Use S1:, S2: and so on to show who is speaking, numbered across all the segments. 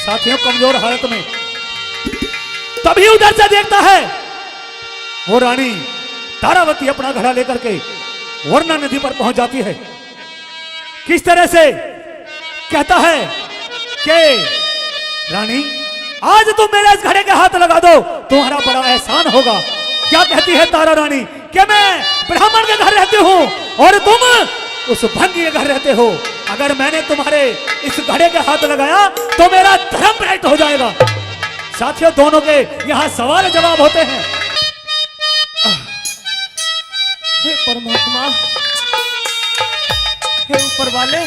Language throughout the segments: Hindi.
S1: साथियों कमजोर हालत में तभी उधर से देखता है वो रानी तारावती अपना घड़ा लेकर के वरना नदी पर पहुंच जाती है। किस तरह से कहता है कि रानी आज तुम मेरे इस घड़े के हाथ लगा दो, तुम्हारा बड़ा एहसान होगा। क्या कहती है तारा रानी कि मैं ब्राह्मण के घर रहती हूं और तुम उस भंगी के घर रहते हो। अगर मैंने तुम्हारे इस घड़े के हाथ लगाया तो मेरा धर्म भ्रष्ट हो जाएगा। साथियों दोनों के यहां सवाल जवाब होते हैं।
S2: हे परमात्मा, हे ऊपर वाले,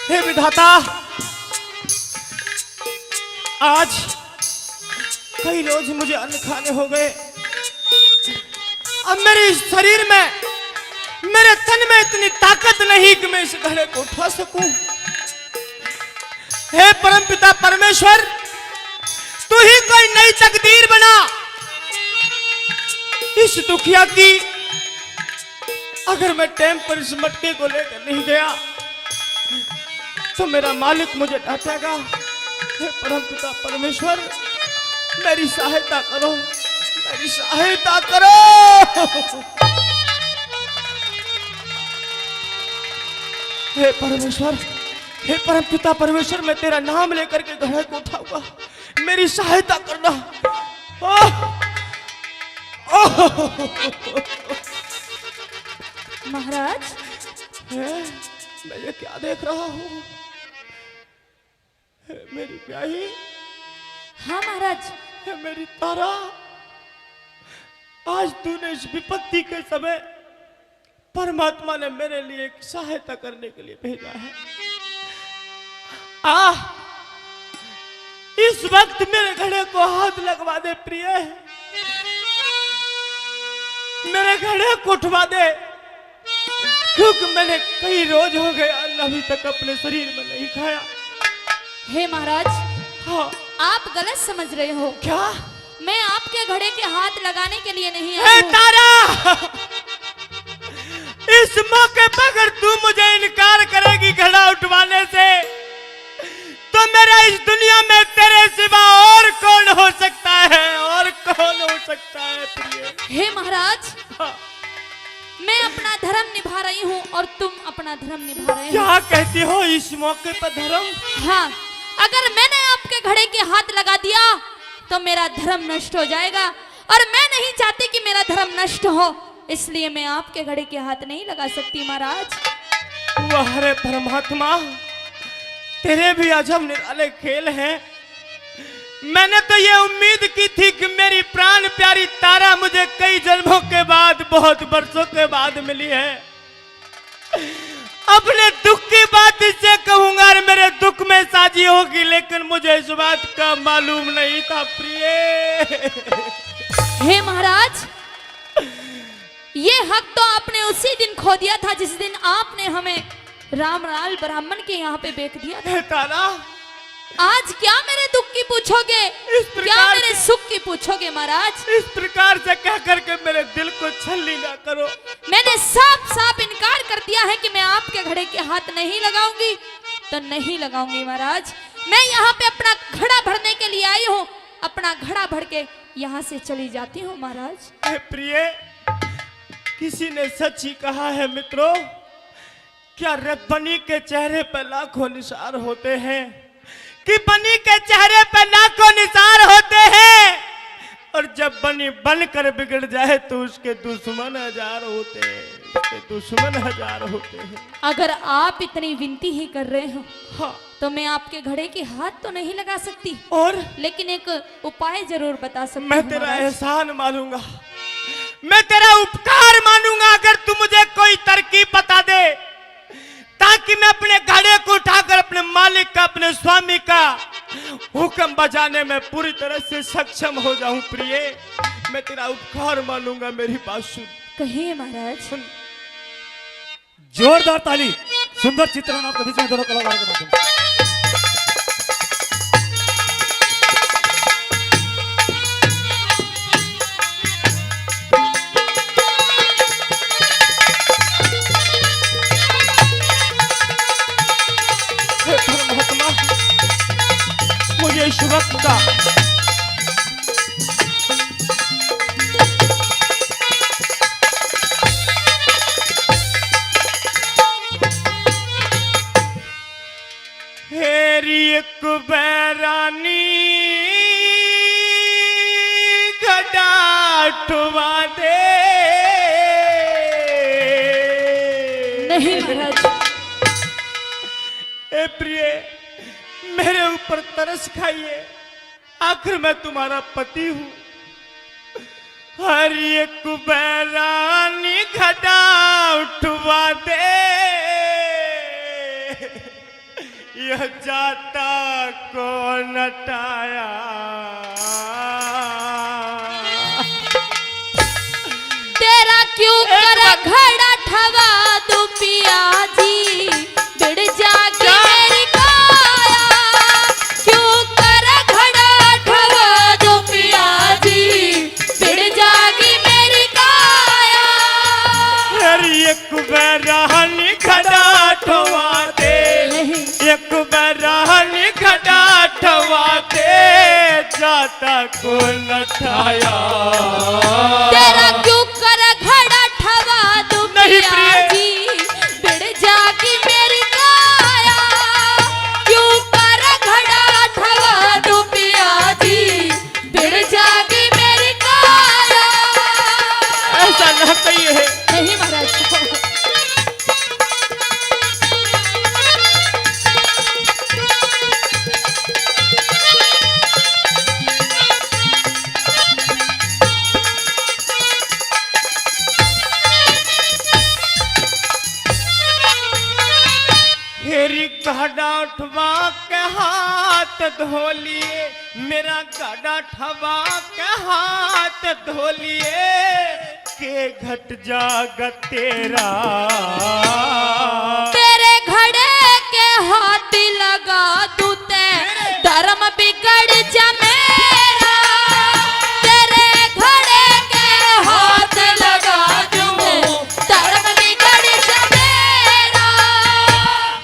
S2: हे विधाता, आज कई रोज मुझे अन्न खाने हो गए। अब मेरे इस शरीर में, मेरे तन में इतनी ताकत नहीं कि मैं इस घड़े को उठा सकूं। हे परमपिता परमेश्वर, तू ही कोई नई तकदीर बना इस दुखिया की। अगर मैं टाइम पर इस मटके को लेकर नहीं गया तो मेरा मालिक मुझे डांटेगा। हे परमपिता परमेश्वर, मेरी सहायता करो, मेरी सहायता करो। हे परमेश्वर, हे परमपिता परमेश्वर, मैं तेरा नाम लेकर के घड़े को उठाऊंगा, मेरी सहायता करना।
S3: महाराज,
S2: मैं ये क्या देख रहा हूँ? मेरी ब्याही,
S3: हाँ महाराज,
S2: मेरी तारा, आज तूने इस विपत्ति के समय परमात्मा ने मेरे लिए एक सहायता करने के लिए भेजा है। इस वक्त मेरे घड़े को हाथ लगवा दे प्रिय, मेरे घड़े को उठवा दे, क्योंकि मैंने कई रोज हो गए अन्न अभी तक अपने शरीर में नहीं खाया।
S3: हे महाराज,
S2: हाँ,
S3: आप गलत समझ रहे हो।
S2: क्या?
S3: मैं आपके घड़े के हाथ लगाने के लिए नहीं
S2: हे
S3: आई हूँ।
S2: तारा, इस मौके पर अगर तू मुझे इनकार करेगी घड़ा उठवाने से, तो मेरा इस दुनिया में तेरे सिवा और कौन हो सकता है, और कौन हो सकता है प्रिय?
S3: हे महाराज,
S2: हाँ।
S3: मैं अपना धर्म निभा रही हूँ और तुम अपना धर्म निभा रहे हो।
S2: क्या कहती हो इस मौके पर धर्म?
S3: हाँ, अगर मैंने आपके घड़े के हाथ लगा दिया तो मेरा धर्म नष्ट हो जाएगा और मैं नहीं चाहती कि मेरा धर्म नष्ट हो, इसलिए मैं आपके घड़े के हाथ नहीं लगा सकती महाराज।
S2: वाह रे परमात्मा, तेरे भी अजब निराले खेल हैं। मैंने तो ये उम्मीद की थी कि मेरी प्राण प्यारी तारा मुझे कई जन्मों के बाद, बहुत वर्षों के बाद मिली है। अपने दुख की बात इससे कहूंगा और मेरे दुख में साझी होगी, लेकिन मुझे इस बात का मालूम नहीं था प्रिय।
S3: हे महाराज, ये हक तो आपने उसी दिन खो दिया था जिस दिन आपने हमें रामलाल ब्राह्मण के यहाँ पे बेच दिया था।
S2: तारा,
S3: आज क्या मेरे दुख की पूछोगे, क्या मेरे सुख की पूछोगे महाराज?
S2: इस प्रकार से कह करके मेरे दिल को छलनी ना करो।
S3: मैंने साफ साफ इनकार कर दिया है कि मैं आपके घड़े के हाथ नहीं लगाऊंगी, तो नहीं लगाऊंगी महाराज। मैं यहाँ पे अपना घड़ा भरने के लिए आई हूँ, अपना घड़ा भर के यहाँ से चली जाती हूँ महाराज।
S2: हे प्रिय, किसी ने सच ही कहा है मित्रों, क्या बनी के चेहरे पर लाखों निशान होते हैं, कि बनी के चेहरे पर लाखों निशान होते हैं, और जब बनी बनकर बिगड़ जाए तो उसके दुश्मन हजार होते हैं, उसके दुश्मन हजार होते हैं।
S3: अगर आप इतनी विनती ही कर रहे हो,
S2: हाँ,
S3: तो मैं आपके घड़े के हाथ तो नहीं लगा सकती,
S2: और
S3: लेकिन एक उपाय जरूर बता सकती
S2: मैं
S3: हूँ
S2: तेरा
S3: महाराज।
S2: एहसान मानूंगा, मैं तेरा उपकार मानूंगा अगर तू मुझे कोई तरकीब बता दे, ताकि मैं अपने घड़े को उठाकर अपने मालिक का, अपने स्वामी का हुक्म बजाने में पूरी तरह से सक्षम हो जाऊं प्रिय। मैं तेरा उपकार मानूंगा, मेरी बात सुन।
S3: कहिए महाराज।
S2: सुन।
S1: जोरदार ताली, सुंदर चित्रण आपके बीच में दोनों कलाकार के माध्यम से।
S2: हे परमात्मा, लीजिए इस वक्त का। हेरी एक बैरानी गडाठवा दे।
S3: नहीं महाराज,
S2: ए प्रिय, मेरे ऊपर तरस खाइए, आखिर मैं तुम्हारा पति हूं। हर एक बैरानी घटा उठवा दे, यह जाता को नटाया।
S3: तेरा क्यों कर घड़ा ठवा दो पिया जी, बिड़ जाके मेरी काया। क्यों कर घड़ा ठवा दो पिया जी, बिड़ जागी मेरी काया।
S2: हर एक बैरानी घटा ठवा दे, एक बैरानी घटा ठवा दे, जाता को नटाया।
S3: तेरा क्यों कर घड़ा ठवा दो पिया जी, बिड़ जागी मेरी काया। क्यों कर घड़ा ठवा दो पिया जी, बिड़ जागी मेरी काया।
S2: ऐसा न कहिए।
S3: नहीं महाराज,
S2: मेरी गाड़ा उठवा के हाथ धो लिए, मेरा गाड़ा ठवा के हाथ धो लिए, के घट जागा तेरा।
S3: तेरे घड़े के हाथ लगा दूं ते धर्म बिगड़ जा मेरा। तेरे घड़े के हाथ लगा दूं धर्म बिगड़ जा मेरा।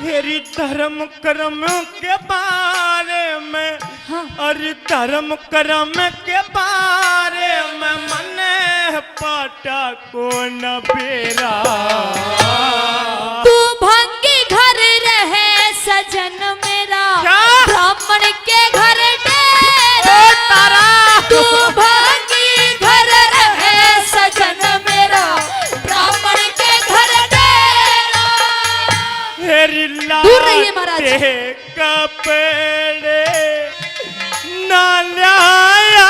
S2: मेरी धर्म कर्म के बारे में,
S3: हाँ।
S2: अरे धर्म कर्म के बारे में मने पाटा को न बेरा।
S3: तू भंगी घर रहे सजन मेरा,
S2: क्या?
S3: ब्राह्मण के घर डेरा।
S2: तारा
S3: तू भंगी घर रहे सजन मेरा, ब्राह्मण के घर डेरा।
S2: हेरी
S3: दूर रहिए महाराज।
S2: लाते कपड़े ना लाया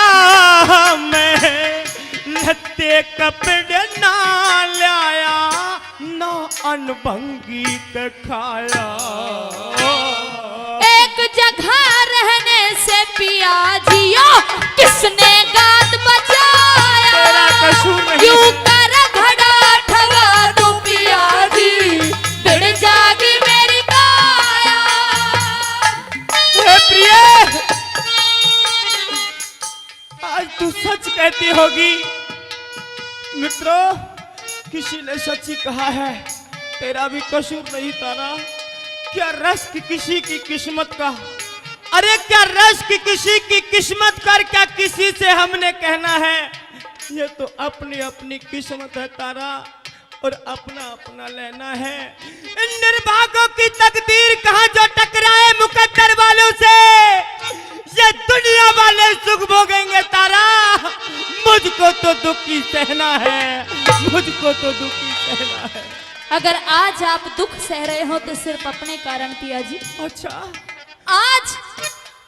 S2: मैं, लत्ते कपड़े ना लाया, ना अनभंगी के खाया।
S3: एक जगह रहने से पिया जियो, किसने गात बजाया।
S2: तेरा कसूर नहीं।
S3: क्यों कर घड़ा ठवा दो पिया जी, बिड़ जागी मेरी काया।
S2: हे प्रिय, आज तू सच कहती होगी। मित्रों, किसी ने सच ही कहा है, तेरा भी कसूर नहीं तारा। क्या रस की किसी की किस्मत का, अरे क्या रस की किसी की किस्मत कर, क्या किसी से हमने कहना है। ये तो अपनी अपनी किस्मत है तारा, और अपना अपना लेना है। इन निर्भागों की तकदीर कहाँ जो टकराए मुकद्दर वालों से, ये दुनिया वाले सुख भोगेंगे तारा। मुझको तो दुखी सहना है, मुझको तो दुखी सहना है।
S3: अगर आज आप दुख सह रहे हो तो सिर्फ अपने कारण पिया जी।
S2: अच्छा,
S3: आज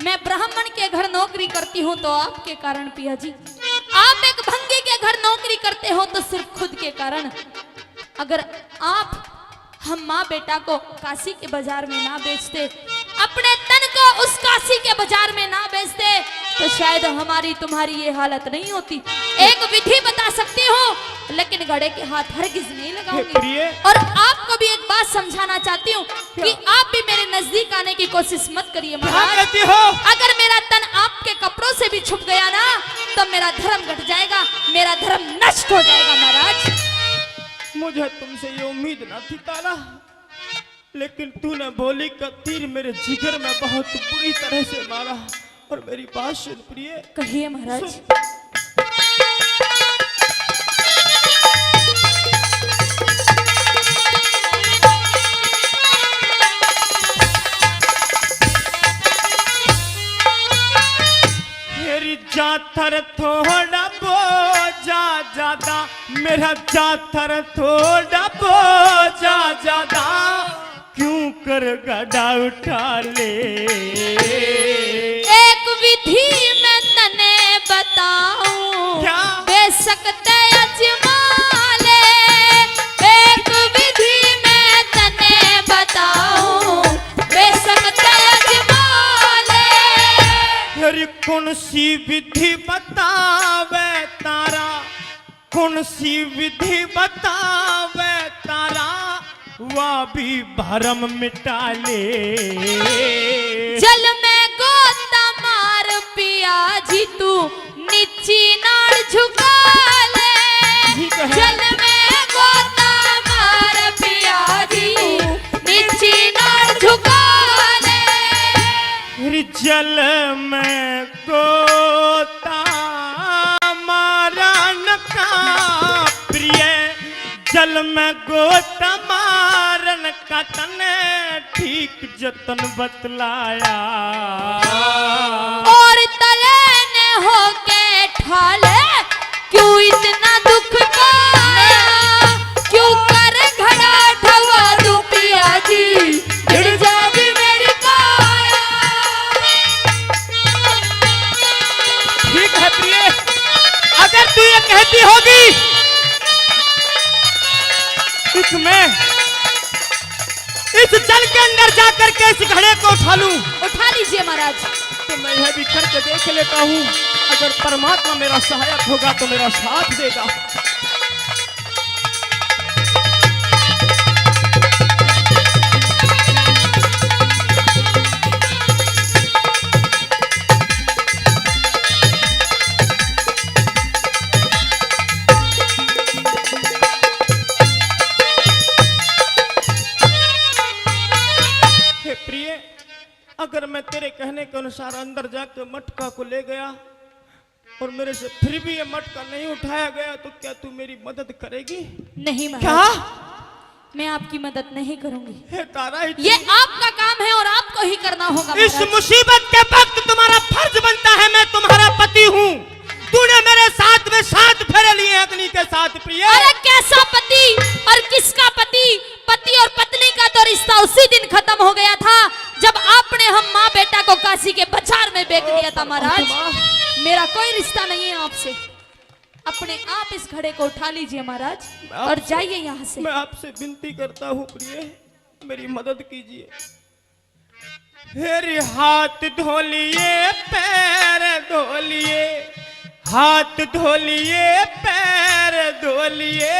S3: मैं ब्राह्मण के घर नौकरी करती हूँ तो आपके कारण पिया जी। आप एक भंगी के घर नौकरी करते हो तो सिर्फ खुद के कारण। अगर आप हम माँ बेटा को काशी के बाजार में ना बेचते, अपने तन को उस काशी के बाजार में ना बेचते, तो शायद हमारी तुम्हारी ये हालत नहीं होती। एक विधि बता सकती हूँ, लेकिन घड़े के हाथ हरगिज नहीं लगाऊंगी। और आपको भी एक बात समझाना चाहती हूँ कि आप भी मेरे नजदीक आने की कोशिश मत करिए महाराज। अगर मेरा तन आपके कपड़ों से भी छुप गया ना, तो मेरा धर्म घट जाएगा, मेरा धर्म नष्ट हो जाएगा महाराज।
S2: मुझे तुमसे ये उम्मीद न थी तारा, लेकिन तूने बोली का तीर मेरे जिगर में बहुत बुरी तरह से मारा। और मेरी बात सुन प्रिय।
S3: कहिए महाराज।
S2: मेरी जाथर थोड़ा बोझा ज्यादा, मेरा जाथर थोड़ा बोझा ज्यादा, क्यों कर गड़ा उठा ले।
S3: एक विधि मैं तने बताऊं,
S2: क्या?
S3: बेशक ते अजमा ले। एक विधि मैं तने बताऊं, बेशक ते अजमा ले।
S2: मेरी कौन सी विधि बतावे तारा, कौन सी विधि बतावे तारा, वह भी भरम मिटा ले।
S3: जल में गोता मार पिया जी तू नीची नाड़ झुका ले।
S2: ठीक है।
S3: जल में गोता मार पिया जी नीची नाड़ झुका ले।
S2: मेरी जल में गोता मारन का प्रिय, जल में गोता मारन का तने ठीक जतन बतलाया।
S3: और तले ने होके ठाले, क्यों इतना दुख पाया, क्यों कर घड़ा ढवा तू पिया जी, गिर जाएगी मेरी काया।
S2: ठीक है प्रिय, अगर तू ये कहती होगी मैं इस जल के अंदर जाकर के इस घड़े को उठा लूं,
S3: उठा लीजिए महाराज।
S2: तो मैं यह भी करके देख लेता हूं, अगर परमात्मा मेरा सहायक होगा तो मेरा साथ देगा। प्रिय, अगर मैं तेरे कहने के अनुसार अंदर जाकर मटका को ले गया और मेरे से फिर भी ये मटका नहीं उठाया गया, तो क्या तू मेरी मदद करेगी?
S3: नहीं
S2: क्या?
S3: महाराज, मैं आपकी मदद नहीं करूंगी।
S2: हे तारा,
S3: ये आपका काम है और आपको ही करना होगा
S2: इस
S3: महाराज।
S2: मुसीबत के वक्त तुम्हारा फर्ज बनता है, मैं तुम्हारा पति हूँ। तूने मेरे साथ में 7 फेरे लिए अग्नि के साथ प्रिय।
S3: अरे कैसा पति और किसका पति? पति और पत्नी का तो रिश्ता उसी दिन खत्म हो गया था जब आपने हम माँ बेटा को काशी के बाजार में बेच दिया था महाराज। मेरा कोई रिश्ता नहीं है आपसे। अपने आप इस घड़े को उठा लीजिए महाराज और जाइए यहाँ से।
S2: मैं आपसे विनती करता हूँ प्रिय, मेरी मदद कीजिए। मेरे हाथ धो लिए, पैर धो लिए, हाथ धो लिए, पैर धो लिए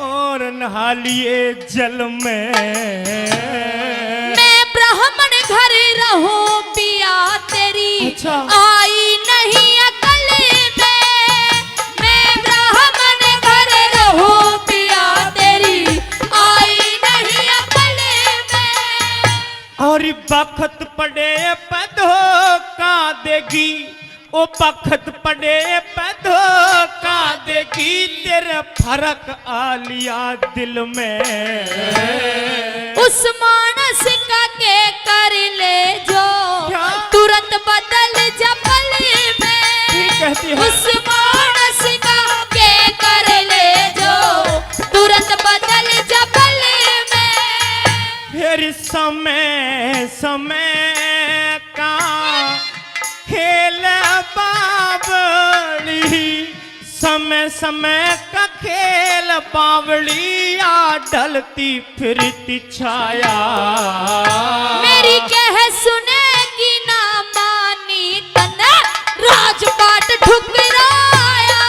S2: और नहा लिए जल में।
S3: मैं ब्राह्मण घर रहूं पिया तेरी,
S2: अच्छा।
S3: आई नहीं अकल में। मैं ब्राह्मण घर रहूं पिया तेरी, आई नहीं अकल में।
S2: और बखत पड़े पधो का देगी, ओ बखत पड़े पधो का देगी, तेरे फर्क आ लिया दिल में।
S3: उस मानस का के कर ले जो
S2: क्या?
S3: तुरंत बदल जबल में।
S2: ठीक कहती है।
S3: उस मानस का के कर ले जो तुरंत बदल जबल में।
S2: फिर समय समय का खेल बावली, समय समय का खेल बावली, आ ढलती फिरती छाया।
S3: मेरी कह सुनेगी ना मानी तने, राजपाट ठुकराया।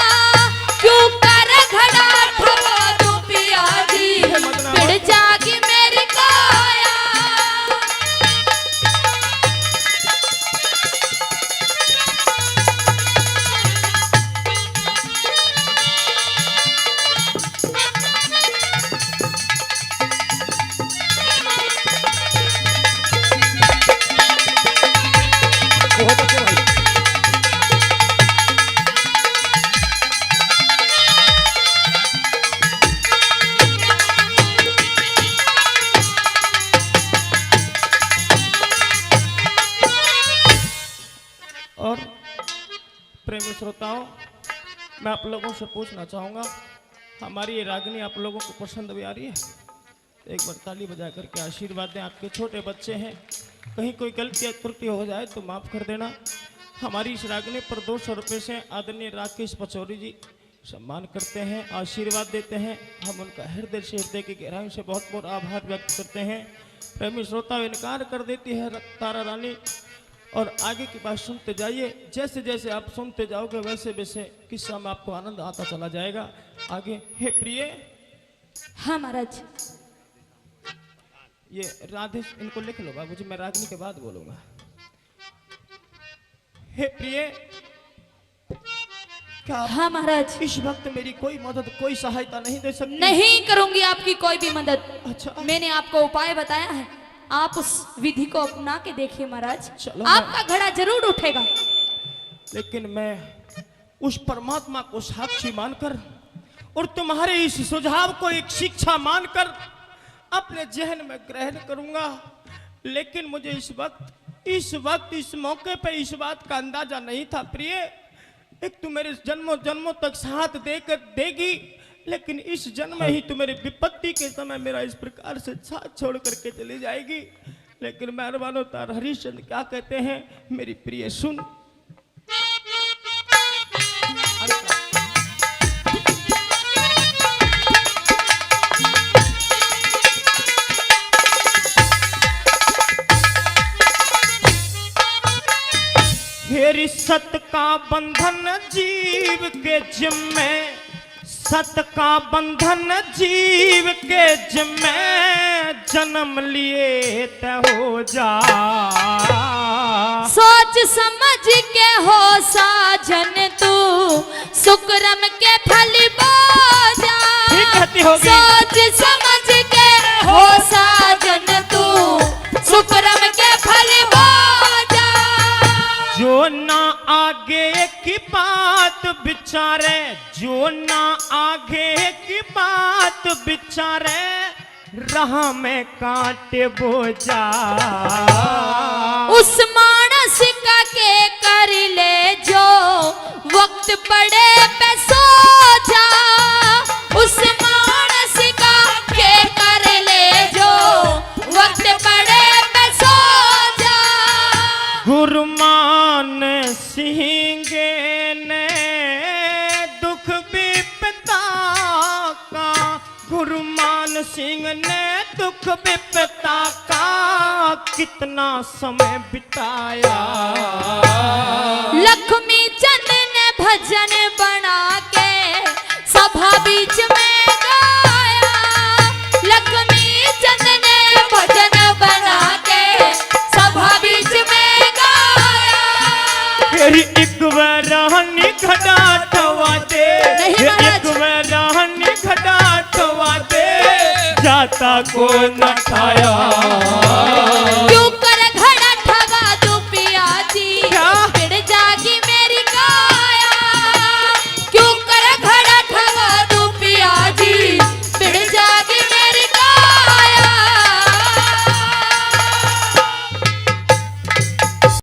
S3: क्यों कर घड़ा ठवा तू पिया जी, पिड़ जागी मेरी काया।
S2: प्रेमी श्रोताओं, मैं आप लोगों से पूछना चाहूँगा, हमारी ये रागनी आप लोगों को पसंद भी आ रही है? एक बार ताली बजा करके आशीर्वाद दें। आपके छोटे बच्चे हैं, कहीं कोई गलती या त्रुटि हो जाए तो माफ़ कर देना। हमारी इस रागनी पर 200 रुपये से आदरणीय राकेश पचौरी जी सम्मान करते हैं, आशीर्वाद देते हैं। हम उनका हृदय से, हृदय की गहराई से बहुत बहुत आभार व्यक्त करते हैं। प्रेमी श्रोता इनकार कर देती है तारा रानी, और आगे की बात सुनते जाइए। जैसे जैसे आप सुनते जाओगे वैसे वैसे किस्सा में आपको आनंद आता चला जाएगा। आगे, हे प्रिय।
S3: हाँ महाराज।
S2: ये राधे, इनको लिख लो बाबूजी, मैं रागनी के बाद बोलूंगा। हे प्रिय, क्या आप
S3: हाँ महाराज।
S2: इस वक्त मेरी कोई मदद, कोई सहायता नहीं दे सकती?
S3: नहीं करूंगी आपकी कोई भी मदद।
S2: अच्छा,
S3: मैंने आपको उपाय बताया है, आप उस विधि को अपना के देखिए महाराज,
S2: चलो
S3: आपका घड़ा जरूर उठेगा।
S2: लेकिन मैं उस परमात्मा को साक्षी मानकर और तुम्हारे इस सुझाव को एक शिक्षा मानकर अपने जहन में ग्रहण करूंगा। लेकिन मुझे इस वक्त इस मौके पे इस बात का अंदाजा नहीं था प्रिय। एक तू मेरे जन्मों जन्मों तक साथ देगी, लेकिन इस जन्म में ही तू मेरी विपत्ति के समय मेरा इस प्रकार से साथ छोड़ करके चली जाएगी। लेकिन मेहरबान तार हरिश्चंद्र क्या कहते हैं, मेरी प्रिय सुन। फेरी सत का बंधन जीव के जिम्मे, सत का बंधन जीव के जिम्मे, जन्म लिए त हो जा।
S3: सोच समझ के हो साजन तू, सुकरम के फल बोजा। सोच समझ के हो साजन तू, सुकरम के फल बोजा।
S2: जो ना आगे की बात बिचारे, जो ना आगे की बात बिचारे, राह में कांटे बोझा।
S3: उस मानस का के कर ले जो, वक्त पड़े पे सो जा। उस मानस का के कर ले जो, वक्त पड़े पे सो जा।
S2: गुरुमान सिंह ने दुख विपदा का, गुरुमान सिंह ने दुख विपदा का कितना समय बिताया।
S3: लक्ष्मी चंद ने भजन बना के सभा बीच में गाया। लक्ष्मी चंद ने भजन बना के सभा बीच में गाया।
S2: फिर एक वरानी घड़ा ठवा दे, एक वरानी घड़ा ठवा दे, जाता को न खाया।